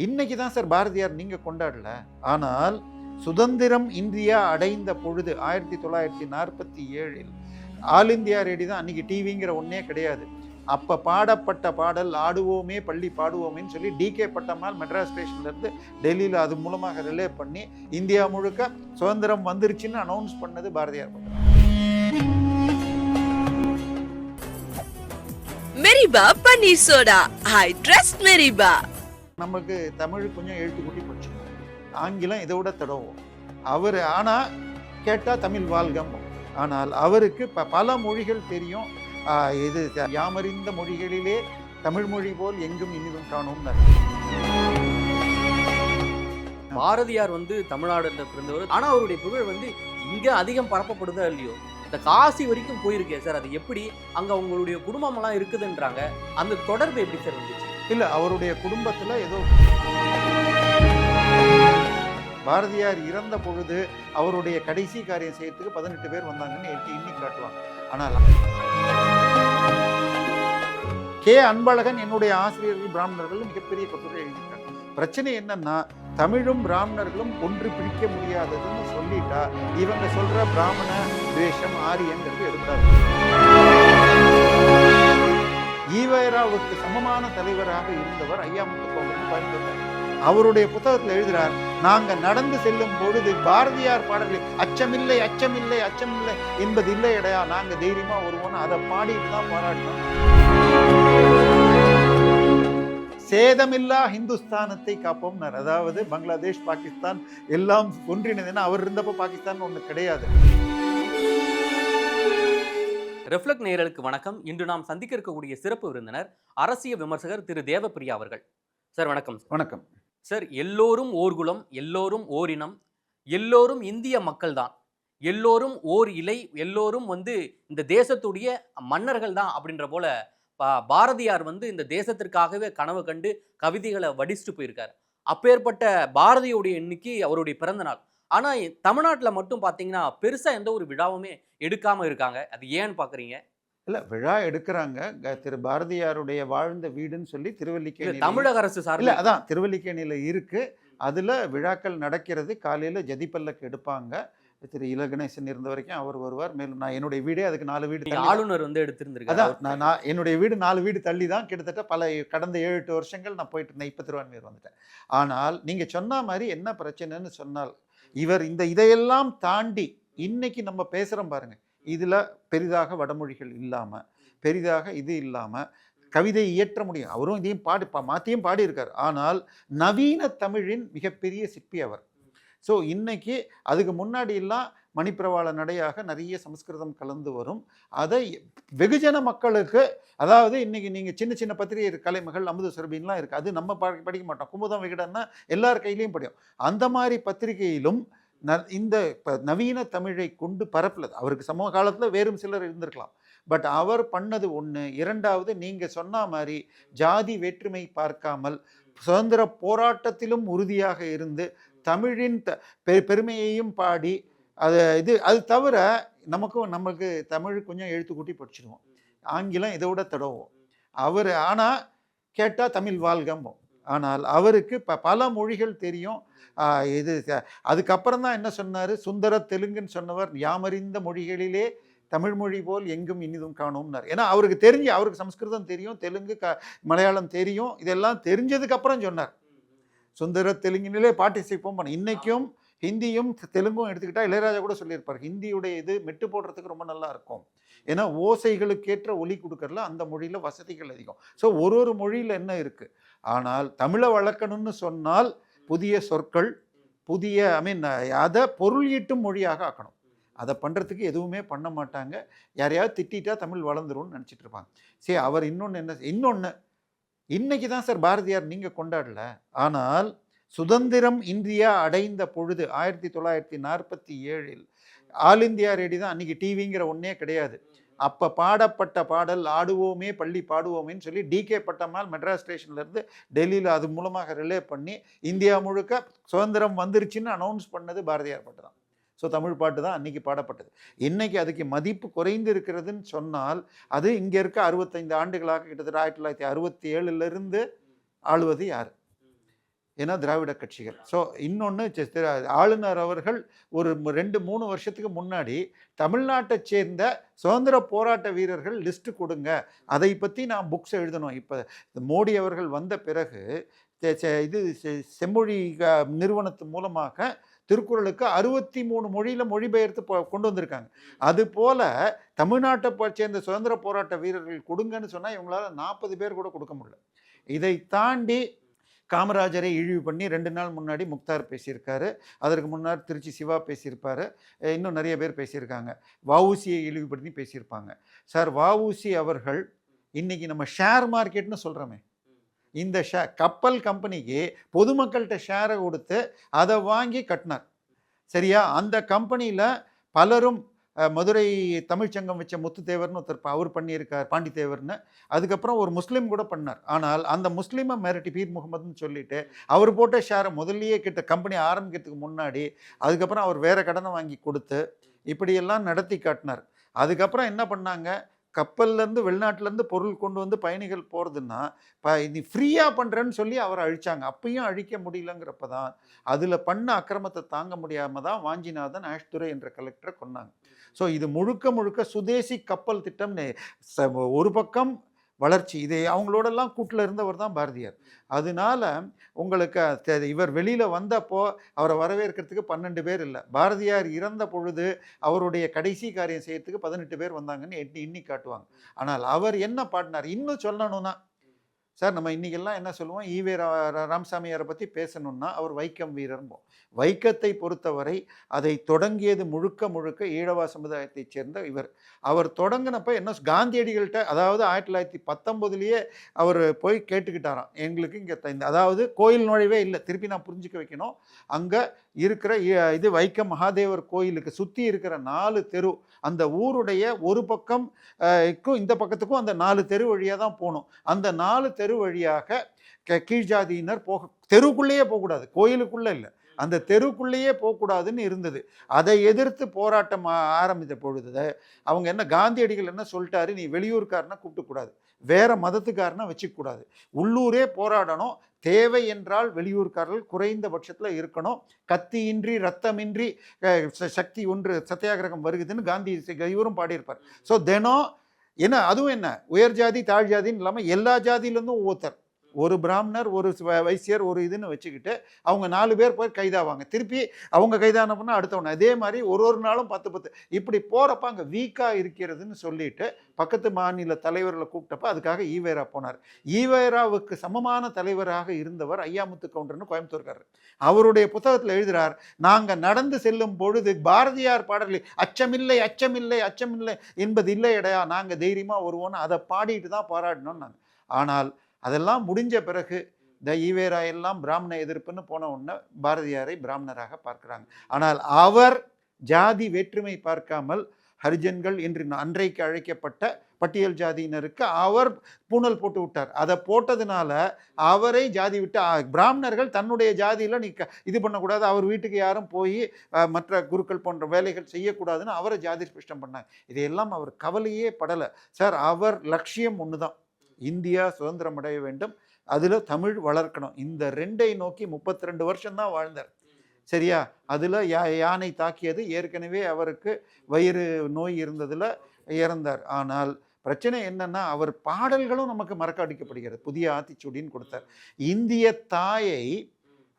இன்னைக்கு தான் சார் பாரதியார் நீங்க கொண்டாடல. ஆனால் சுதந்திரம் இந்தியா அடைந்த பொழுது 1947 ஆல் இந்தியா ரேடியோ தான். அன்னைக்கு டிவிங்கிற ஒன்னே கிடையாது. அப்ப பாடப்பட்ட பாடல் ஆடுவோமே பள்ளி பாடுவோமேன்னு சொல்லி DK பட்டம்மாள் மெட்ராஸ் ஸ்டேஷன்ல இருந்து டெல்லியில அது மூலமாக ரிலே பண்ணி இந்தியா முழுக்க சுதந்திரம் வந்துருச்சுன்னு அனௌன்ஸ் பண்ணது பாரதியார் பட்டம். மெரிபா பன்னீர் சோடா, ஐ ட்ரஸ்ட் மெரிபா. நமக்கு தமிழ் கொஞ்சம் எழுத்து கூட்டி படிச்சிருக்கோம், ஆங்கிலம் இதை விட தடவும். அவர் ஆனா கேட்டா தமிழ் வாழ்கம். ஆனால் அவருக்கு பல மொழிகள் தெரியும். இது யாமறிந்த மொழிகளிலே தமிழ் மொழி போல் எங்கும் இனிதும் காணும். பாரதியார் தமிழ்நாடுல பிறந்தவர். ஆனா அவருடைய புகழ் இங்க அதிகம் பரப்பப்படுதா இல்லையோ, இந்த காசி வரைக்கும் போயிருக்கே சார். அது எப்படி அங்க உங்களுடைய குடும்பம் எல்லாம் இருக்குதுன்றாங்க, அந்த தொடர்பு எப்படி சார் வந்துச்சு? இல்ல, அவருடைய குடும்பத்துல ஏதோ பாரதியார் இறந்த பொழுது அவருடைய கடைசி காரியம் செய்யறதுக்கு 18 பேர் வந்தாங்கன்னு எண்ணி காட்டுவாங்க. ஆனால் அன்பழகன் என்னுடைய ஆசிரியர்கள் பிராமணர்கள் மிகப்பெரிய கட்டுரை எழுதியிருக்காங்க. பிரச்சனை என்னன்னா, தமிழும் பிராமணர்களும் ஒன்று பிடிக்க முடியாததுன்னு சொல்லிட்டா இவங்க சொல்ற பிராமண துவேஷம் ஆரியங்கிறது எடுக்காது. ஈவேராவுக்கு சமமான தலைவராக இருந்தவர் ஐயாமுத்து கவுண்டர் கோயம்புத்தூர். அவருடைய புத்தகத்தில் எழுதுறார், நாங்க நடந்து செல்லும் பொழுது பாரதியார் பாடல்கள் அச்சமில்லை அச்சமில்லை அச்சமில்லை என்பது இல்லை இடையா, நாங்க தைரியமா வருவோம், அதை பாடிட்டு தான் பாராட்டணும். சேதமில்லா ஹிந்துஸ்தானத்தை காப்போம். அதாவது பங்களாதேஷ் பாகிஸ்தான் எல்லாம் ஒன்றிணைதுன்னா அவர் இருந்தப்போ பாகிஸ்தான் ஒண்ணு கிடையாது. ரெஃப்ளெக்ட் நேயர்களுக்கு வணக்கம். இன்று நாம் சந்திக்க இருக்கக்கூடிய சிறப்பு விருந்தினர் அரசியல் விமர்சகர் திரு தேவப்பிரியா அவர்கள். சார் வணக்கம். வணக்கம் சார். எல்லோரும் ஓர்குலம், எல்லோரும் ஓரினம், எல்லோரும் இந்திய மக்கள் தான், எல்லோரும் ஓர் இலை, எல்லோரும் இந்த தேசத்துடைய மன்னர்கள் தான் அப்படின்ற போல பாரதியார் இந்த தேசத்திற்காகவே கனவு கண்டு கவிதைகளை வடிச்சுட்டு போயிருக்காரு. அப்பேற்பட்ட பாரதியோடைய இன்னைக்கு அவருடைய பிறந்த நாள். ஆனா தமிழ்நாட்டில் மட்டும் பார்த்தீங்கன்னா பெருசா எந்த ஒரு விழாவுமே எடுக்காம இருக்காங்க. அது ஏன்னு பாக்குறீங்க? இல்ல, விழா எடுக்கிறாங்க. திரு பாரதியாருடைய வாழ்ந்த வீடுன்னு சொல்லி திருவல்லிக்கேணி தமிழக அரசு சார் இல்ல, அதான் திருவல்லிக்கேணியில இருக்கு. அதுல விழாக்கள் நடக்கிறது. காலையில ஜதிப்பல்லக்கு எடுப்பாங்க. திரு இலகணேசன் இருந்த வரைக்கும் அவர் வருவார். மேலும் நான் என்னுடைய வீடே அதுக்கு 4 வீடு ஆளுநர் எடுத்திருந்திருக்காரு. அதான் நான் என்னுடைய வீடு 4 வீடு தள்ளி தான். கிட்டத்தட்ட கடந்த 7-8 வருஷங்கள் நான் போயிட்டு இருந்தேன். இப்ப திருவான்மையூர் வந்துட்டேன். ஆனால் நீங்க சொன்ன மாதிரி என்ன பிரச்சனைன்னு சொன்னால், இவர் இதையெல்லாம் தாண்டி இன்னைக்கு நம்ம பேசுறோம் பாருங்க, இதுல பெரிதாக வடமொழிகள் இல்லாம, பெரிதாக இது இல்லாம கவிதை இயற்ற முடியும். அவரும் இதையும் மாத்தியும் பாடி இருக்கார். ஆனால் நவீன தமிழின் மிகப்பெரிய சிற்பி அவர். ஸோ இன்னைக்கு அதுக்கு முன்னாடி எல்லாம் மணிப்பிரவாள நடையாக நிறைய சமஸ்கிருதம் கலந்து வரும். அதை வெகுஜன மக்களுக்கு, அதாவது இன்னைக்கு நீங்க சின்ன சின்ன பத்திரிகை கலைமகள் அமுத சுரபின்லாம் இருக்கு, அது நம்ம படிக்க மாட்டோம். குமுதம் விகடன்னா எல்லார் கையிலையும் படியும். அந்த மாதிரி பத்திரிகையிலும் இந்த நவீன தமிழை கொண்டு பரப்பலது. அவருக்கு சமூக காலத்தில் வேறும் சிலர் இருந்திருக்கலாம். பட் அவர் பண்ணது ஒன்று. இரண்டாவது, நீங்க சொன்ன மாதிரி ஜாதி வேற்றுமை பார்க்காமல் சுதந்திர போராட்டத்திலும் உறுதியாக இருந்து தமிழின் பெருமையையும் பாடி அது தவிர நமக்கு தமிழ் கொஞ்சம் எழுத்து கூட்டி படிச்சிடுவோம், ஆங்கிலம் இதை விட தடவும். அவர் ஆனா கேட்டா தமிழ் வாழ்கம்போம். ஆனால் அவருக்கு பல மொழிகள் தெரியும். இது அதுக்கப்புறம் தான் என்ன சொன்னார், சுந்தர தெலுங்குன்னு சொன்னவர் யாமறிந்த மொழிகளிலே தமிழ் மொழி போல் எங்கும் இனிதும் காணும்னார். ஏன்னா அவருக்கு தெரிஞ்சு, அவருக்கு சமஸ்கிருதம் தெரியும், தெலுங்கு மலையாளம் தெரியும். இதெல்லாம் தெரிஞ்சதுக்கு அப்புறம் சொன்னார் சுந்தர தெலுங்கினிலே பார்ட்டிசிபேட் பண்ண. இன்னைக்கும் ஹிந்தியும் தெலுங்கும் எடுத்துக்கிட்டா இளையராஜா கூட சொல்லியிருப்பார், ஹிந்தியுடைய இது மெட்டு போடுறதுக்கு ரொம்ப நல்லா இருக்கும். ஏன்னா ஓசைகளுக்கேற்ற ஒலி கொடுக்கறதுல அந்த மொழியில வசதிகள் அதிகம். ஸோ ஒரு மொழியில என்ன இருக்கு. ஆனால் தமிழை வளர்க்கணும்னு சொன்னால் புதிய சொற்கள், புதிய அதை பொருள் ஈட்டும் மொழியாக ஆக்கணும். அதை பண்ணுறதுக்கு எதுவுமே பண்ண மாட்டாங்க. யாரையாவது திட்டா தமிழ் வளர்ந்துரும்னு நினச்சிட்டு இருப்பாங்க. சரி, அவர் இன்னொன்று இன்னைக்கு தான் சார் பாரதியார் நீங்க கொண்டாடல. ஆனால் சுதந்திரம் இந்தியா அடைந்த பொழுது 1947 ஆல் இந்தியா ரேடியோ தான். அன்னைக்கு டிவிங்கிற ஒன்னே கிடையாது. அப்ப பாடப்பட்ட பாடல் ஆடுவோமே பள்ளி பாடுவோமேன்னு சொல்லி DK பட்டம்மாள் மெட்ராஸ் ஸ்டேஷன்ல இருந்து டெல்லியில அது மூலமாக ரிலே பண்ணி இந்தியா முழுக்க சுதந்திரம் வந்துருச்சுன்னு அனௌன்ஸ் பண்ணது பாரதியார் பாட்டு தான். ஸோ தமிழ் பாட்டு தான் அன்னைக்கு பாடப்பட்டது. இன்னைக்கு அதுக்கு மதிப்பு குறைந்து இருக்கிறதுன்னு சொன்னால், அது இங்கே இருக்க 65 ஆண்டுகளாக கிட்டத்தட்ட 1967 ஆளுவது யார்? ஏன்னா திராவிட கட்சிகள். ஸோ இன்னொன்று ஆளுநர் அவர்கள் ஒரு 2-3 வருஷத்துக்கு முன்னாடி தமிழ்நாட்டை சேர்ந்த சுதந்திர போராட்ட வீரர்கள் லிஸ்ட்டு கொடுங்க, அதை பற்றி நான் புக்ஸ் எழுதணும். இப்போ மோடி அவர்கள் வந்த பிறகு இது செம்மொழி நிறுவனத்து மூலமாக திருக்குறளுக்கு 63 மொழியில் மொழிபெயர்த்து கொண்டு வந்திருக்காங்க. அதுபோல் தமிழ்நாட்டை சேர்ந்த சுதந்திர போராட்ட வீரர்கள் கொடுங்கன்னு சொன்னால் இவங்களால 40 பேர் கூட கொடுக்க முடியல. இதை தாண்டி காமராஜரை இழிவு பண்ணி 2 நாள் முன்னாடி முக்தார் பேசியிருக்காரு. அதற்கு முன்னாடி திருச்சி சிவா பேசியிருப்பார். இன்னும் நிறைய பேர் பேசியிருக்காங்க. வஉசியை இழிவுபடுத்தி பேசியிருப்பாங்க. சார், வஉசி அவர்கள் இன்றைக்கி நம்ம ஷேர் மார்க்கெட்னு சொல்கிறோமே, இந்த கப்பல் கம்பெனிக்கு பொதுமக்கள்கிட்ட ஷேரை கொடுத்து அதை வாங்கி கட்டினார். சரியா? அந்த கம்பெனியில் பலரும் மதுரை தமிழ்ச்சங்கம் வச்ச முத்துத்தேவர்னு ஒருத்தர் அவர் பண்ணியிருக்கார், பாண்டித்தேவர்னு. அதுக்கப்புறம் ஒரு முஸ்லீம் கூட பண்ணார். ஆனால் அந்த முஸ்லீமை மிரட்டி பீர் முகமதுன்னு சொல்லிட்டு அவர் போட்ட ஷேரை முதல்லையே கம்பெனி ஆரம்பிக்கிறதுக்கு முன்னாடி அதுக்கப்புறம் அவர் வேறு கடனை வாங்கி கொடுத்து இப்படியெல்லாம் நடத்தி காட்டினார். அதுக்கப்புறம் என்ன பண்ணாங்க, கப்பல்லேருந்து வெளிநாட்டிலேருந்து பொருள் கொண்டு வந்து பயணிகள் போகிறதுன்னா நீ ஃப்ரீயாக பண்ணுறேன்னு சொல்லி அவரை அழித்தாங்க. அப்பயும் அழிக்க முடியலங்கிறப்ப தான் அதில் பண்ண அக்கிரமத்தை தாங்க முடியாமல் தான் வாஞ்சிநாதன் ஆஷ்துரை என்ற கலெக்டரை கொன்னாங்க. ஸோ இது முழுக்க முழுக்க சுதேசி கப்பல் திட்டம்னு ஒரு பக்கம் வளர்ச்சி, இதை அவங்களோடெல்லாம் கூட்டில் இருந்தவர் தான் பாரதியார். அதனால உங்களுக்கு இவர் வெளியில் வந்தப்போ அவரை வரவேற்கிறதுக்கு 12 பேர் இல்லை. பாரதியார் இறந்த பொழுது அவருடைய கடைசி காரியம் செய்யறதுக்கு 18 பேர் வந்தாங்கன்னு எண்ணி காட்டுவாங்க. ஆனால் அவர் என்ன பாடினார் இன்னும் சொல்லணும்னா, சார் நம்ம இன்றைக்கெல்லாம் என்ன சொல்லுவோம், ஈவே ராமசாமியாரை பற்றி பேசணுன்னா அவர் வைக்கம் வீரர்ம்போம். வைக்கத்தை பொறுத்தவரை அதை தொடங்கியது முழுக்க முழுக்க ஈழவா சமுதாயத்தைச் சேர்ந்த இவர். அவர் தொடங்கினப்போ என்ன காந்தியடிகள்கிட்ட, அதாவது 1919 அவர் போய் கேட்டுக்கிட்டாராம், எங்களுக்கு இங்கே அதாவது கோயில் நுழைவே இல்லை. திருப்பி நான் புரிஞ்சுக்க வைக்கணும், அங்கே இருக்கிற இது வைக்கம் மகாதேவர் கோயிலுக்கு சுற்றி இருக்கிற 4 தெரு, அந்த ஊருடைய ஒரு பக்கம் இந்த பக்கத்துக்கும் அந்த 4 தெரு வழியாக தான் போகணும். அந்த 4 தெரு வழியாக கீழ்ஜாதியினர் தெருவுக்குள்ளேயே போகக்கூடாது, கோயிலுக்குள்ளே இல்லை, அந்த தெருவுக்குள்ளேயே போகக்கூடாதுன்னு இருந்தது. அதை எதிர்த்து போராட்டம் ஆரம்பித்த பொழுது அவங்க என்ன, காந்தியடிகள் என்ன சொல்லிட்டாரு, நீ வெளியூர்காரனை கூப்பிடக்கூடாது, வேற மதத்துக்காரனை வச்சுக்கூடாது, உள்ளூரே போராடணும், தேவை என்றால் வெளியூர்காரர்கள் குறைந்த பட்சத்தில் இருக்கணும், கத்தியின்றி ரத்தமின்றி சக்தி ஒன்று சத்தியாகிரகம் வருகுதுன்னு காந்தி இவரும் பாடியிருப்பார். ஸோ தினம் என்ன, அதுவும் என்ன உயர் ஜாதி தாழ் ஜாதின்னு இல்லாமல் எல்லா ஜாதியிலேருந்தும் ஒவ்வொருத்தர், ஒரு பிராமணர் ஒரு வைசியர் ஒரு இதுன்னு வச்சுக்கிட்டு அவங்க 4 பேர் போய் கைதாவாங்க, திருப்பி அவங்க கைதானப்போனா அடுத்தவங்க, அதே மாதிரி ஒரு நாளும் 10 இப்படி போகிறப்ப அங்கே வீக்காக இருக்கிறதுன்னு சொல்லிட்டு பக்கத்து மாநில தலைவர்களை கூப்பிட்டப்ப அதுக்காக ஈவேரா போனார். ஈவேராவுக்கு சமமான தலைவராக இருந்தவர் ஐயாமுத்து கவுண்டர்னு கோயம்புத்தூர்காரர். அவருடைய புத்தகத்தில் எழுதுகிறார், நாங்கள் நடந்து செல்லும் பொழுது பாரதியார் பாடல்கள் அச்சமில்லை அச்சமில்லை அச்சமில்லை என்பது இல்லையடையா, நாங்கள் தைரியமாக வருவோன்னு அதை பாடிட்டு தான் போராடினோம் நாங்கள். ஆனால் அதெல்லாம் முடிஞ்ச பிறகு ஈவேரா எல்லாம் பிராமண எதிர்ப்புன்னு போன உடனே பாரதியாரை பிராமணராக பார்க்குறாங்க. ஆனால் அவர் ஜாதி வேற்றுமை பார்க்காமல் ஹரிஜன்கள் என்று அன்றைக்கு அழைக்கப்பட்ட பட்டியல் ஜாதியினருக்கு அவர் பூணல் போட்டு விட்டார். அதை போட்டதுனால அவரை ஜாதி விட்டு, பிராமணர்கள் தன்னுடைய ஜாதியில் நீ இது பண்ணக்கூடாது, அவர் வீட்டுக்கு யாரும் போய் மற்ற குருக்கள் போன்ற வேலைகள் செய்யக்கூடாதுன்னு அவரை ஜாதி ஸ்பஷ்டம் பண்ணாங்க. இதையெல்லாம் அவர் கவலையே படலை. சார், அவர் லட்சியம் ஒன்று தான், இந்தியா சுதந்திரம் அடைய வேண்டும், அதில் தமிழ் வளர்க்கணும். இந்த 2ஐ நோக்கி 32 வருஷம்தான் வாழ்ந்தார். சரியா? அதில் யானை தாக்கியது, ஏற்கனவே அவருக்கு வயிறு நோய் இருந்ததில் இறந்தார். ஆனால் பிரச்சனை என்னன்னா, அவர் பாடல்களும் நமக்கு மறக்கடிக்கப்படுகிறது. புதிய ஆத்திச்சூடின்னு கொடுத்தார். இந்திய தாயை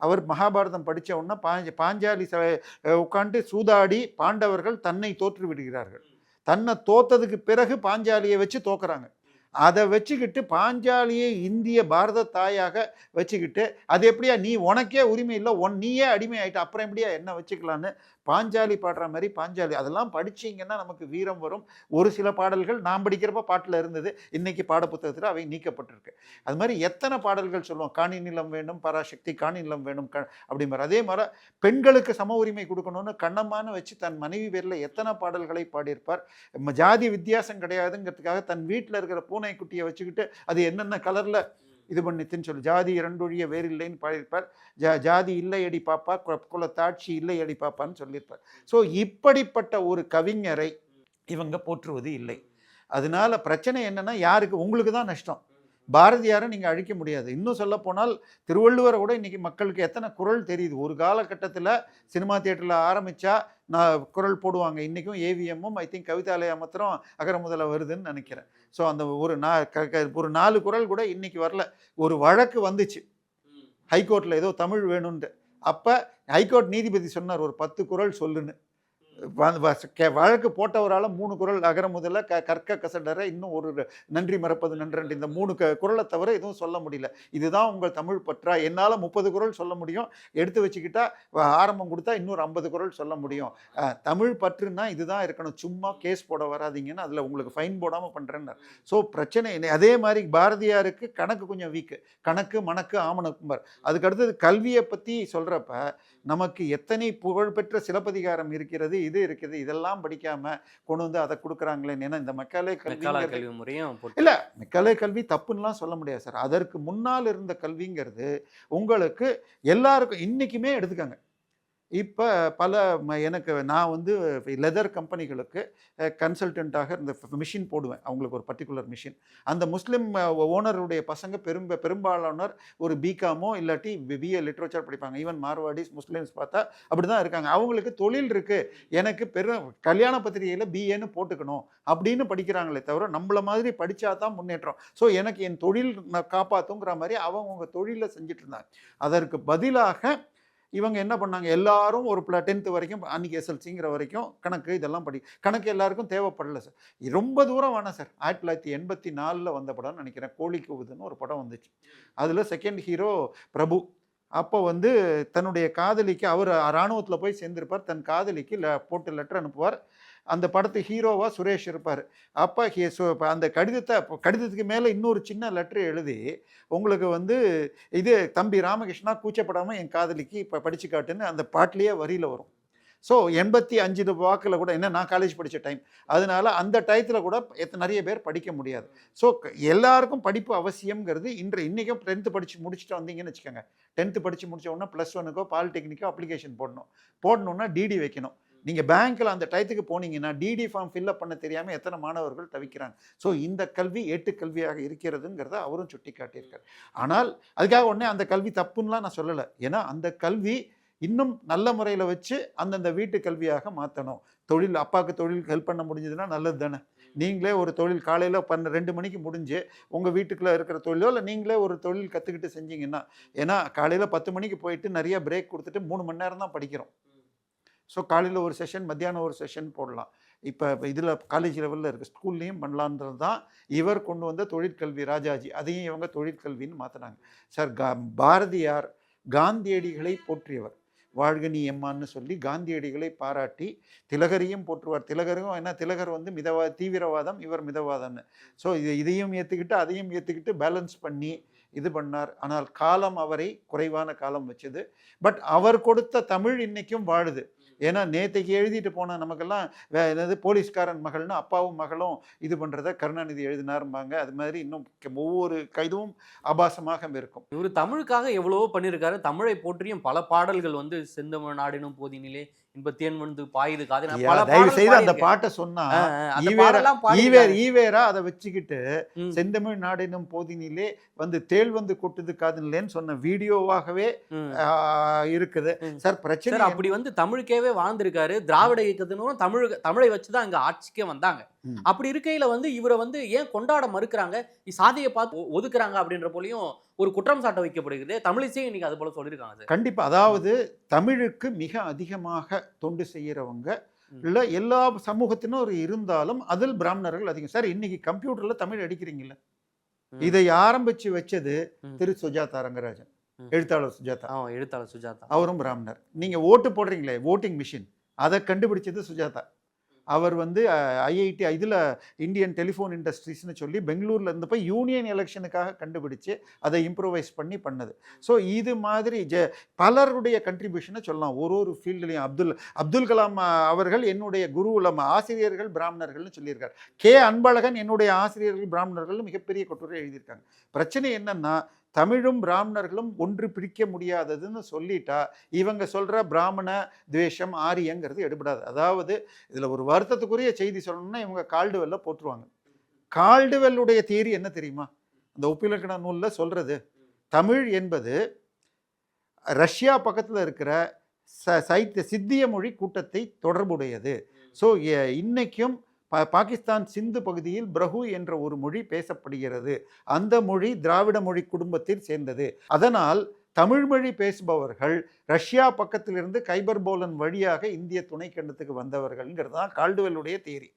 அவர் மகாபாரதம் படித்த உடனே பாஞ்சாலி உட்காந்து சூதாடி பாண்டவர்கள் தன்னை தோற்று விடுகிறார்கள். தன்னை தோத்ததுக்கு பிறகு பாஞ்சாலியை வச்சு தோக்குறாங்க. அதை வச்சுக்கிட்டு பாஞ்சாலியை இந்திய பாரத தாயாக வச்சுக்கிட்டு, அது எப்படியா நீ உனக்கே உரிமை இல்லை, நீயே அடிமை ஆகிட்ட, அப்புறம் எப்படியா என்ன வச்சுக்கலான்னு பாஞ்சாலி பாடுற மாதிரி பாஞ்சாலி. அதெல்லாம் படிச்சிங்கன்னா நமக்கு வீரம் வரும். ஒரு சில பாடல்கள் நான் படிக்கிறப்ப பாட்டில் இருந்தது, இன்றைக்கி பாடப்புத்தகத்தில் அவை நீக்கப்பட்டிருக்கு. அது மாதிரி எத்தனை பாடல்கள் சொல்லுவோம், காணி நிலம் வேண்டும் பராசக்தி, காணி நிலம் வேணும் அப்படிங்கிற. அதே மாதிரி பெண்களுக்கு சம உரிமை கொடுக்கணும்னு கண்ணம்மான்னு வச்சு தன் மனைவி பேரில் எத்தனை பாடல்களை பாடியிருப்பார். ஜாதி வித்தியாசம் கிடையாதுங்கிறதுக்காக தன் வீட்டில் இருக்கிற பூனை குட்டியை வச்சுக்கிட்டு அது என்னென்ன கலரில் இது பண்ணித்துன்னு சொல்லி ஜாதி 2 ஒழிய வேறு இல்லைன்னு பாடியிருப்பார். ஜாதி இல்லை அடி பாப்பா, குலத்தாட்சி இல்லை அடி பாப்பான்னு சொல்லியிருப்பார். ஸோ இப்படிப்பட்ட ஒரு கவிஞரை இவங்க போற்றுவது இல்லை. அதனால பிரச்சனை என்னன்னா, யாருக்கு, உங்களுக்கு தான் நஷ்டம். பாரதியாரை நீங்கள் அழிக்க முடியாது. இன்னும் சொல்ல போனால் திருவள்ளுவரை கூட இன்னைக்கு மக்களுக்கு எத்தனை குறள் தெரியுது. ஒரு காலகட்டத்தில் சினிமா தியேட்டரில் ஆரம்பித்தா நான் குறள் போடுவாங்க. இன்றைக்கும் ஏவிஎம்மும் ஐ திங்க் கவிதாலயா மாத்திரம் அகர முதல வருதுன்னு நினைக்கிறேன். ஸோ அந்த ஒரு 4 குறள் கூட இன்னைக்கு வரல. ஒரு வழக்கு வந்துச்சு ஹைகோர்ட்டில் ஏதோ தமிழ் வேணும்ன்ட்டு. அப்போ ஹைகோர்ட் நீதிபதி சொன்னார் ஒரு 10 குறள் சொல்லுன்னு. வழக்கு போட்டவரால் 3 குறள் அகர முதல்ல கற்க கசடர இன்னும் ஒரு நன்றி மறப்பது நன்றன்று இந்த 3 குறளை தவிர எதுவும் சொல்ல முடியல. இதுதான் உங்கள் தமிழ் பற்றா? என்னால் 30 குறள் சொல்ல முடியும், எடுத்து வச்சுக்கிட்டா ஆரம்பம் கொடுத்தா இன்னொரு 50 குறள் சொல்ல முடியும். தமிழ் பற்றுன்னா இதுதான் இருக்கணும், சும்மா கேஸ் போட வராதிங்கன்னு அதில் உங்களுக்கு ஃபைன் போடாமல் பண்ணுறேன்னு. ஸோ பிரச்சனை அதே மாதிரி பாரதியாருக்கு கணக்கு கொஞ்சம் வீக்கு, கணக்கு மணக்கு ஆமணக்கும்பார். அதுக்கடுத்தது கல்வியை பற்றி சொல்கிறப்ப நமக்கு எத்தனை புகழ்பெற்ற சிலப்பதிகாரம் இருக்கிறது, இது இருக்குது, இதெல்லாம் படிக்காம கொண்டு வந்து அதை கொடுக்குறாங்களே. ஏன்னா இந்த மெக்காலே கல்வி முறையும் இல்லை, மெக்காலே கல்வி தப்புன்னெலாம் சொல்ல முடியாது சார். அதற்கு முன்னால் இருந்த கல்விங்கிறது உங்களுக்கு எல்லாருக்கும் இன்றைக்குமே எடுத்துக்காங்க. இப்போ எனக்கு நான் வந்து லெதர் கம்பெனிகளுக்கு கன்சல்டண்ட்டாக இந்த மிஷின் போடுவேன், அவங்களுக்கு ஒரு பர்டிகுலர் மிஷின். அந்த முஸ்லீம் ஓனருடைய பசங்க பெரும்பாலானோர் ஒரு பிகாமோ இல்லாட்டி பிஏ லிட்ரேச்சர் படிப்பாங்க. ஈவன் மார்வாடிஸ் முஸ்லீம்ஸ் பார்த்தா அப்படி தான் இருக்காங்க. அவங்களுக்கு தொழில் இருக்குது, எனக்கு கல்யாண பத்திரிகையில் பிஏன்னு போட்டுக்கணும் அப்படின்னு படிக்கிறாங்களே தவிர நம்மள மாதிரி படித்தா தான் முன்னேற்றம். ஸோ எனக்கு என் தொழில் காப்பாற்றுங்கிற மாதிரி அவங்க தொழிலை செஞ்சுட்டு இருந்தாங்க. அதற்கு பதிலாக இவங்க என்ன பண்ணாங்க, எல்லாரும் ஒரு 10th வரைக்கும் அன்றைக்கி எஸ்எல்சிங்கிற வரைக்கும் கணக்கு இதெல்லாம் கணக்கு எல்லாருக்கும் தேவைப்படலை சார். ரொம்ப தூரம் வேணாம் சார். 1984 வந்த படம்னு நினைக்கிறேன், கோழி கூவுதுன்னு ஒரு படம் வந்துச்சு. அதில் செகண்ட் ஹீரோ பிரபு. அப்போ வந்து தன்னுடைய காதலிக்கு, அவர் இராணுவத்தில் போய் சேர்ந்திருப்பார், தன் காதலிக்கு போட்டு லெட்டர் அனுப்புவார். அந்த படத்து ஹீரோவாக சுரேஷ் இருப்பார். அப்போ அந்த கடிதத்துக்கு மேலே இன்னொரு சின்ன லெட்ரு எழுதி உங்களுக்கு வந்து இது தம்பி ராமகிருஷ்ணா கூச்சப்படாமல் என் காதலிக்கு இப்போ படித்து காட்டுன்னு அந்த பாட்டிலேயே வரியில் வரும். ஸோ 85 வாக்கில் கூட, என்ன நான் காலேஜ் படித்த டைம், அதனால அந்த டயத்தில் கூட நிறைய பேர் படிக்க முடியாது. ஸோ எல்லாருக்கும் படிப்பு அவசியம்ங்கிறது இன்றைக்கும் 10th படித்து முடிச்சுட்டு வந்தீங்கன்னு வச்சுக்கோங்க. 10th படித்து முடித்த உடனே +1க்கோ பாலிடெக்னிக்கோ அப்ளிகேஷன் போடணுன்னா டிடி வைக்கணும். நீங்கள் பேங்க்கில் அந்த டயத்துக்கு போனீங்கன்னா டிடி ஃபார்ம் ஃபில்அப் பண்ண தெரியாமல் எத்தனை மாணவர்கள் தவிக்கிறாங்க. ஸோ இந்த கல்வி ஏட்டுக்கல்வியாக இருக்கிறதுங்கிறத அவரும் சுட்டி காட்டியிருக்கார். ஆனால் அதுக்காக உடனே அந்த கல்வி தப்புன்னெலாம் நான் சொல்லலை. ஏன்னா அந்த கல்வி இன்னும் நல்ல முறையில் வச்சு அந்தந்த வீட்டு கல்வியாக மாற்றணும். தொழில், அப்பாவுக்கு தொழில் ஹெல்ப் பண்ண முடிஞ்சதுன்னா நல்லது தானே. நீங்களே ஒரு தொழில் காலையில் 2 மணிக்கு முடிஞ்சு உங்கள் வீட்டுக்குள்ளே இருக்கிற தொழிலோ இல்லை நீங்களே ஒரு தொழில் கற்றுக்கிட்டு செஞ்சீங்கன்னா, ஏன்னா காலையில் 10 மணிக்கு போயிட்டு நிறைய பிரேக் கொடுத்துட்டு 3 மணி நேரம் தான் படிக்கிறோம். ஸோ காலையில் ஒரு செஷன், மத்தியானம் ஒரு செஷன் போடலாம். இப்போ இதில் காலேஜ் லெவலில் இருக்குது, ஸ்கூல்லையும் பண்ணலான்றது தான் இவர் கொண்டு வந்த தொழிற்கல்வி. ராஜாஜி அதையும் இவங்க தொழிற்கல்வின்னு மாற்றினாங்க சார். பாரதியார் காந்தியடிகளை போற்றியவர். வாழ்க நீ எம்மான்னு சொல்லி காந்தியடிகளை பாராட்டி திலகரையும் போற்றுவார். திலகரும் என்ன, திலகர் வந்து தீவிரவாதம், இவர் மிதவாதம்னு. ஸோ இதையும் ஏற்றுக்கிட்டு அதையும் ஏற்றுக்கிட்டு பேலன்ஸ் பண்ணி இது பண்ணார். ஆனால் காலம் அவரை குறைவான காலம் வச்சது. பட் அவர் கொடுத்த தமிழ் இன்னைக்கும் வாழுது. ஏன்னா நேற்றைக்கு எழுதிட்டு போன நமக்கெல்லாம் என்னது போலீஸ்காரன் மகள்னு அப்பாவும் மகளும் இது பண்ணுறத கருணாநிதி எழுதினாரும்பாங்க. அது மாதிரி இன்னும் ஒவ்வொரு கைதும் ஆபாசமாக இருக்கும். இவர் தமிழுக்காக எவ்வளவோ பண்ணியிருக்காரு. தமிழை போற்றியும் பல பாடல்கள் வந்து செந்தமிழ் நாடினும் போதினிலே இன்பத்தேன் வந்து பாயுது காது. தயவு செய்து அந்த பாட்டை சொன்னா ஈவேரா அதை வச்சுக்கிட்டு செந்தமிழ் நாடினும் போதினிலே வந்து தேள் வந்து கொட்டுது காதுலேன்னு சொன்ன வீடியோவாகவே இருக்குது சார். பிரச்சனை அப்படி வந்து தமிழுக்கேவே வாழ்ந்திருக்காரு. திராவிட இயக்கத்தினரும் தமிழை வச்சுதான் இங்க ஆட்சிக்கே வந்தாங்க. அப்படி இருக்கையில வந்து இவரை வந்து ஏன் கொண்டாட மறுக்கிறாங்க, சாதியை பார்த்து ஒதுக்குறாங்க அப்படின்ற போலையும் ஒரு குற்றம் சாட்ட வைக்கப்படுகிறது. தமிழிசை இன்னைக்கு அது போல சொல்லியிருக்காங்க. கண்டிப்பா, அதாவது தமிழுக்கு மிக அதிகமாக தொண்டு செய்யறவங்க இல்ல எல்லா சமூகத்தினரும் இருந்தாலும் அதில் பிராமணர்கள் அதிகம் சார். இன்னைக்கு கம்ப்யூட்டர்ல தமிழ் அடிக்கிறீங்கல்ல, இதை ஆரம்பிச்சு வச்சது திரு சுஜாதா ரங்கராஜன், எழுத்தாளர் சுஜாதா. அவரும் பிராமணர். நீங்க ஓட்டு போடுறீங்களே, ஓட்டிங் மிஷின், அதை கண்டுபிடிச்சது சுஜாதா. அவர் வந்து ஐஐடி இதில் இந்தியன் டெலிஃபோன் இண்டஸ்ட்ரீஸ்னு சொல்லி பெங்களூரில் இருந்தப்போ யூனியன் எலெக்ஷனுக்காக கண்டுபிடிச்சு அதை இம்ப்ரூவைஸ் பண்ணது. ஸோ இது மாதிரி பலருடைய கண்ட்ரிபியூஷனை சொல்லலாம். ஒரு ஃபீல்டுலையும் அப்துல் கலாம் அவர்கள் என்னுடைய குருவில் ஆசிரியர்கள் பிராமணர்கள்னு சொல்லியிருக்கார். அன்பழகன் என்னுடைய ஆசிரியர்கள் பிராமணர்கள் மிகப்பெரிய கட்டுரை எழுதியிருக்காங்க. பிரச்சனை என்னன்னா, தமிழும் பிராமணர்களும் ஒன்று பிரிக்க முடியாததுன்னு சொல்லிட்டா இவங்க சொல்கிற பிராமண துவேஷம் ஆரியங்கிறது எடுபடாது. அதாவது இதில் ஒரு வருத்தத்துக்குரிய செய்தி சொல்லணும்னா இவங்க கால்டுவெல்ல போட்டுருவாங்க. கால்டுவெல்லுடைய தியரி என்ன தெரியுமா? அந்த ஒப்பிலக்கண நூலில் சொல்கிறது. தமிழ் என்பது ரஷ்யா பக்கத்தில் இருக்கிற சித்திய மொழி கூட்டத்தை தொடர்புடையது. ஸோ இன்னைக்கும் பாகிஸ்தான் சிந்து பகுதியில் பிரஹு என்ற ஒரு மொழி பேசப்படுகிறது. அந்த மொழி திராவிட மொழி குடும்பத்தில் சேர்ந்தது. அதனால் தமிழ் மொழி பேசுபவர்கள் ரஷ்யா பக்கத்திலிருந்து கைபர் போலன் வழியாக இந்திய துணைக்கண்டத்துக்கு வந்தவர்கள்ங்கிறது தான் கால்டுவெல்லுடைய தியரி.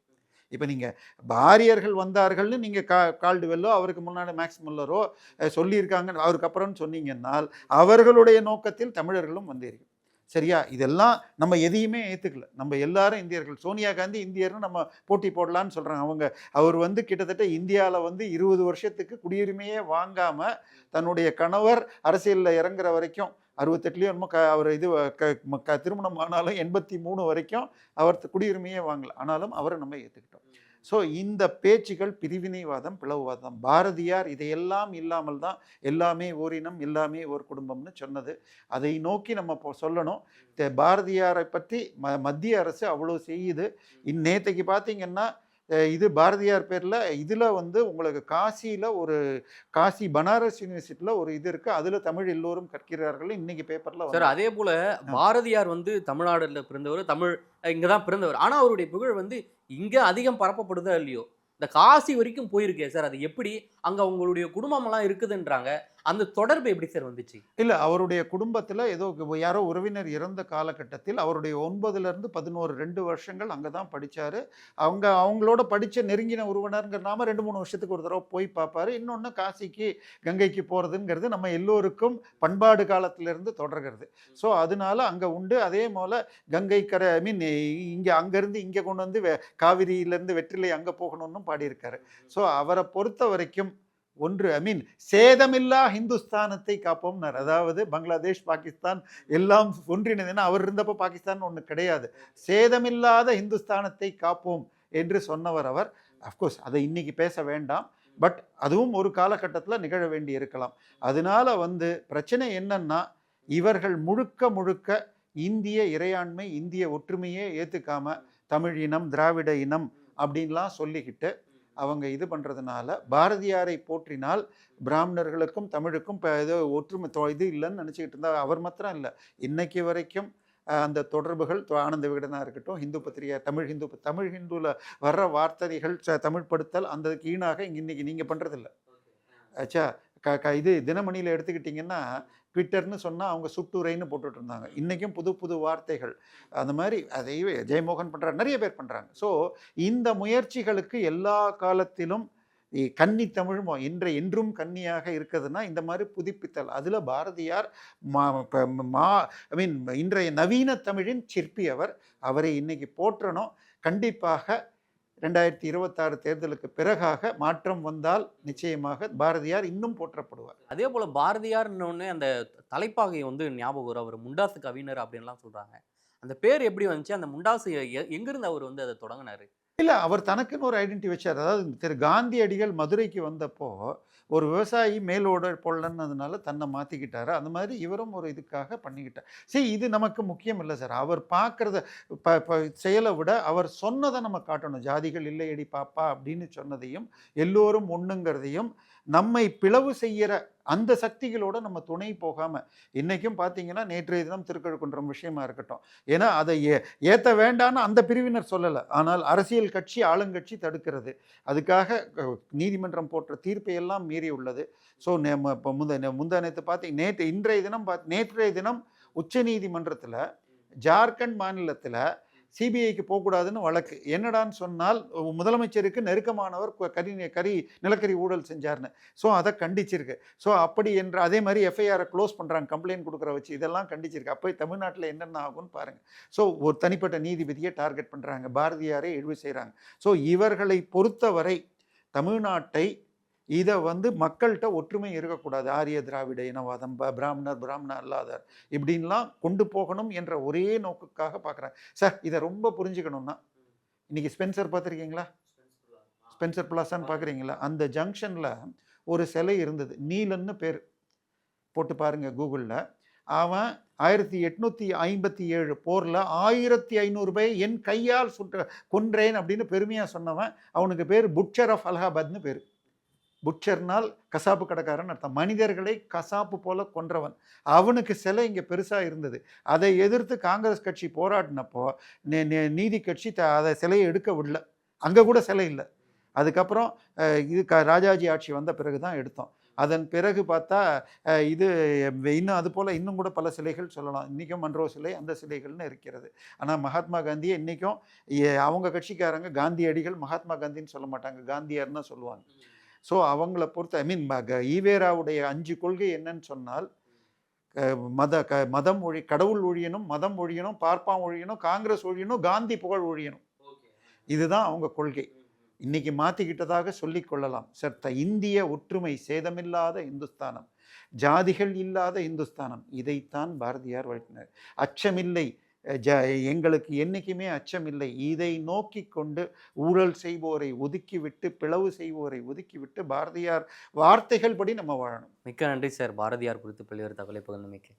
இப்போ நீங்கள் பாரியர்கள் வந்தார்கள்னு நீங்கள் கால்டுவெல்லோ அவருக்கு முன்னாடி மேக்ஸ் முல்லரோ சொல்லியிருக்காங்க, அவருக்கு அப்புறம் சொன்னீங்கன்னால் அவர்களுடைய நோக்கத்தில் தமிழர்களும் வந்தீர்கள். சரியா? இதெல்லாம் நம்ம எதையுமே ஏற்றுக்கல. நம்ம எல்லாரும் இந்தியர்கள். சோனியா காந்தி இந்தியர்னு நம்ம போட்டி போடலான்னு சொல்கிறாங்க. அவர் கிட்டத்தட்ட இந்தியாவில் 20 வருஷத்துக்கு குடியுரிமையே வாங்காமல் தன்னுடைய கணவர் அரசியலில் இறங்குற வரைக்கும் 68லேயும் என்னமோ அவர் திருமணம் ஆனாலும் 83 வரைக்கும் அவர் குடியுரிமையே வாங்கலை. ஆனாலும் அவரை நம்ம ஏற்றுக்கிட்டோம். ஸோ இந்த பேச்சுகள் பிரிவினைவாதம், பிளவுவாதம். பாரதியார் இதையெல்லாம் இல்லாமல் தான் எல்லாமே ஓரினம், எல்லாமே ஒரு குடும்பம்னு சொன்னது. அதை நோக்கி நம்ம சொல்லணும். பாரதியாரை பற்றி மத்திய அரசு அவ்வளோ செய்யுது. நேற்றுக்கு பார்த்தீங்கன்னா இது பாரதியார் பேரில் இதில் உங்களுக்கு காசியில் ஒரு காசி பனாரஸ் யூனிவர்சிட்டியில் ஒரு இது இருக்குது. அதில் தமிழ் எல்லோரும் கற்கிறார்கள் இன்னைக்கு பேப்பரில். சார் அதே போல் பாரதியார் பிறந்தநாடுல பிறந்தவர், தமிழ் இங்கே தான் பிறந்தவர். ஆனால் அவருடைய புகழ் இங்கே அதிகம் பரப்பப்படுதோ இல்லையோ, இந்த காசி வரைக்கும் போயிருக்கே சார். அது எப்படி? அங்கே அவங்களுடைய குடும்பமெல்லாம் இருக்குதுன்றாங்க. அந்த தொடர்பு எப்படி சார் வந்துச்சு? இல்லை, அவருடைய குடும்பத்தில் ஏதோ யாரோ உறவினர் இறந்த காலகட்டத்தில் அவருடைய 9லேருந்து 11 2 வருஷங்கள் அங்கே தான் படித்தார். அவங்களோட படித்த நெருங்கின உறவினர்ங்கிறனாம 2-3 வருஷத்துக்கு ஒரு தடவை போய் பார்ப்பார். இன்னொன்று காசிக்கு கங்கைக்கு போகிறதுங்கிறது நம்ம எல்லோருக்கும் பண்பாடு காலத்திலேருந்து தொடர்கிறது. ஸோ அதனால அங்கே உண்டு. அதே போல் கங்கை கரை இங்கே அங்கேருந்து இங்கே கொண்டு காவிரியிலேருந்து வெற்றிலை அங்கே போகணும்னு பாடியிருக்காரு. ஸோ அவரை பொறுத்த வரைக்கும் ஒன்று சேதமில்லா ஹிந்துஸ்தானத்தை காப்போம்னார். அதாவது பங்களாதேஷ், பாகிஸ்தான் எல்லாம் ஒன்றிணைந்ததுன்னா அவர் இருந்தப்போ பாகிஸ்தான் ஒன்று கிடையாது. சேதமில்லாத ஹிந்துஸ்தானத்தை காப்போம் என்று சொன்னவர் அவர். அஃப்கோர்ஸ் அதை இன்னைக்கு பேச வேண்டாம். பட் அதுவும் ஒரு காலகட்டத்தில் நிகழ வேண்டி இருக்கலாம். அதனால பிரச்சனை என்னன்னா, இவர்கள் முழுக்க இந்திய இறையாண்மை, இந்திய ஒற்றுமையே ஏற்றுக்காம தமிழ் இனம், திராவிட இனம் அப்படின்லாம் சொல்லிக்கிட்டு அவங்க இது பண்ணுறதுனால பாரதியாரை போற்றினால் பிராமணர்களுக்கும் தமிழுக்கும் இப்போ ஏதோ ஒற்றுமை இது இல்லைன்னு நினச்சிக்கிட்டு இருந்தால் அவர் மாத்திரம் இல்லை. இன்னைக்கு வரைக்கும் அந்த தொடர்புகள் ஆனந்த விகடனாக இருக்கட்டும், ஹிந்து பத்திரிகை, தமிழ் ஹிந்துவில் வர்ற வார்த்தைகள் தமிழ் படுத்தல் அந்த ஈனாக இன்னைக்கு நீங்கள் பண்ணுறதில்ல. ஆச்சா, இது தினமணியில் எடுத்துக்கிட்டிங்கன்னா ட்விட்டர்னு சொன்னால் அவங்க சுட்டுரைன்னு போட்டுட்டு இருந்தாங்க. இன்றைக்கும் புது வார்த்தைகள் அந்த மாதிரி அதையே ஜெயமோகன் பண்ணுறாரு, நிறைய பேர் பண்ணுறாங்க. ஸோ இந்த முயற்சிகளுக்கு எல்லா காலத்திலும் கன்னி தமிழ் என்றும் கன்னியாக இருக்குதுன்னா இந்த மாதிரி புதுப்பித்தல். அதில் பாரதியார் இன்றைய நவீன தமிழின் சிற்பி அவர். அவரை இன்னைக்கு போற்றணும். கண்டிப்பாக 2026 தேர்தலுக்கு பிறகாக மாற்றம் வந்தால் நிச்சயமாக பாரதியார் இன்னும் போற்றப்படுவார். அதே போல் பாரதியார்னு அந்த தலைப்பாகை ஞாபகம் வரும். அவர் முண்டாசு கவிஞர் அப்படின்லாம் சொல்கிறாங்க. அந்த பேர் எப்படி வந்துச்சு? அந்த முண்டாசு எங்கிருந்து அவர் அதை தொடங்கினார்? இல்லை, அவர் தனக்குன்னு ஒரு ஐடென்டி வச்சார். அதாவது திரு காந்தியடிகள் மதுரைக்கு வந்தப்போ ஒரு விவசாயி மேலோட பொல்லன்னதுனால தன்னை மாற்றிக்கிட்டாரு. அந்த மாதிரி இவரும் ஒரு இதுக்காக பண்ணிக்கிட்டார். சரி, இது நமக்கு முக்கியம் இல்லை சார். அவர் பார்க்குறத செயலை விட அவர் சொன்னதை நம்ம காட்டணும். ஜாதிகள் இல்லையடி பாப்பா அப்படின்னு சொன்னதையும், எல்லோரும் ஒன்றுங்கிறதையும், நம்மை பிளவு செய்கிற அந்த சக்திகளோட நம்ம துணை போகாமல், இன்றைக்கும் பார்த்தீங்கன்னா நேற்றைய தினம் திருக்கழுக்குன்றம் விஷயமா இருக்கட்டும், ஏன்னா அதை ஏற்ற வேண்டான்னு அந்த பிரிவினர் சொல்லலை. ஆனால் அரசியல் கட்சி, ஆளுங்கட்சி தடுக்கிறது. அதுக்காக நீதிமன்றம் போட்ட தீர்ப்பையெல்லாம் மீறி உள்ளது. ஸோ இப்போ முந்தானத்து நேற்றைய தினம் உச்ச நீதிமன்றத்தில் ஜார்க்கண்ட் மாநிலத்தில் சிபிஐக்கு போகக்கூடாதுன்னு வழக்கு. என்னடான்னு சொன்னால், முதலமைச்சருக்கு நெருக்கமானவர் நிலக்கரி ஊழல் செஞ்சார்னு. ஸோ அதை கண்டிச்சிருக்கு. ஸோ அப்படி என்ற அதே மாதிரி எஃப்ஐஆரை க்ளோஸ் பண்ணுறாங்க, கம்ப்ளைண்ட் கொடுக்குற வச்சு. இதெல்லாம் கண்டிச்சிருக்கு. அப்போ தமிழ்நாட்டில் என்னென்ன ஆகும்னு பாருங்கள். ஸோ ஒரு தனிப்பட்ட நீதிபதியை டார்கெட் பண்ணுறாங்க, பாரதியாரை இழிவு செய்கிறாங்க. ஸோ இவர்களை பொறுத்தவரை தமிழ்நாட்டை இதை மக்கள்கிட்ட ஒற்றுமை இருக்கக்கூடாது. ஆரிய திராவிட இனவாதம், பிராமணர் அல்லாதார் இப்படின்லாம் கொண்டு போகணும் என்ற ஒரே நோக்குக்காக பார்க்குறாங்க. சார், இதை ரொம்ப புரிஞ்சுக்கணும்னா, இன்றைக்கி ஸ்பென்சர் பார்த்துருக்கீங்களா? ஸ்பென்சர் பிளாசான்னு பார்க்குறீங்களா? அந்த ஜங்ஷனில் ஒரு சிலை இருந்தது, நீலன்னு பேர் போட்டு பாருங்கள் கூகுளில். அவன் 1857 போரில் 1500 பேர் என் கையால் கொன்றேன் அப்படின்னு பெருமையாக சொன்னவன். அவனுக்கு பேர் புட்சர் ஆஃப் அலகாபாத்னு பேர். புட்சர்னால் கசாப்பு கடைக்காரன் அர்த்தம். மனிதர்களை கசாப்பு போல கொன்றவன். அவனுக்கு சிலை இங்கே பெருசாக இருந்தது. அதை எதிர்த்து காங்கிரஸ் கட்சி போராடினப்போ நீதி கட்சி அதை சிலையை எடுக்க விடல. அங்கே கூட சிலை இல்லை. அதுக்கப்புறம் இது ராஜாஜி ஆட்சி வந்த பிறகு தான் எடுத்தோம். அதன் பிறகு பார்த்தா இது இன்னும் அது போல் இன்னும் கூட பல சிலைகள் சொல்லலாம். இன்றைக்கும் மன்றோ சிலை அந்த சிலைகள்னு இருக்கிறது. ஆனால் மகாத்மா காந்தியை இன்றைக்கும் அவங்க கட்சிக்காரங்க காந்தியடிகள் மகாத்மா காந்தின்னு சொல்ல மாட்டாங்க, காந்தியார்னு சொல்லுவாங்க. ஸோ அவங்கள பொறுத்த ஈவேராவுடைய 5 கொள்கை என்னன்னு சொன்னால் மதம் கடவுள் ஒழியணும், மதம் ஒழியணும், பார்ப்பான் ஒழியணும், காங்கிரஸ் ஒழியணும், காந்தி புகழ் ஒழியணும். இதுதான் அவங்க கொள்கை. இன்னைக்கு மாற்றிக்கிட்டதாக சொல்லிக் கொள்ளலாம். இந்திய ஒற்றுமை, சேதமில்லாத இந்துஸ்தானம், ஜாதிகள் இல்லாத இந்துஸ்தானம், இதைத்தான் பாரதியார் வழங்கினார். அச்சமில்லை, எங்களுக்கு என்றைக்குமே அச்சமில்லை. இதை நோக்கி கொண்டு ஊழல் செய்வோரை ஒதுக்கிவிட்டு, பிளவு செய்வோரை ஒதுக்கிவிட்டு பாரதியார் வார்த்தைகள் படி நம்ம வாழணும். மிக்க நன்றி சார், பாரதியார் குறித்து பல்வேறு தகவலை பகிர்ந்தமைக்கு.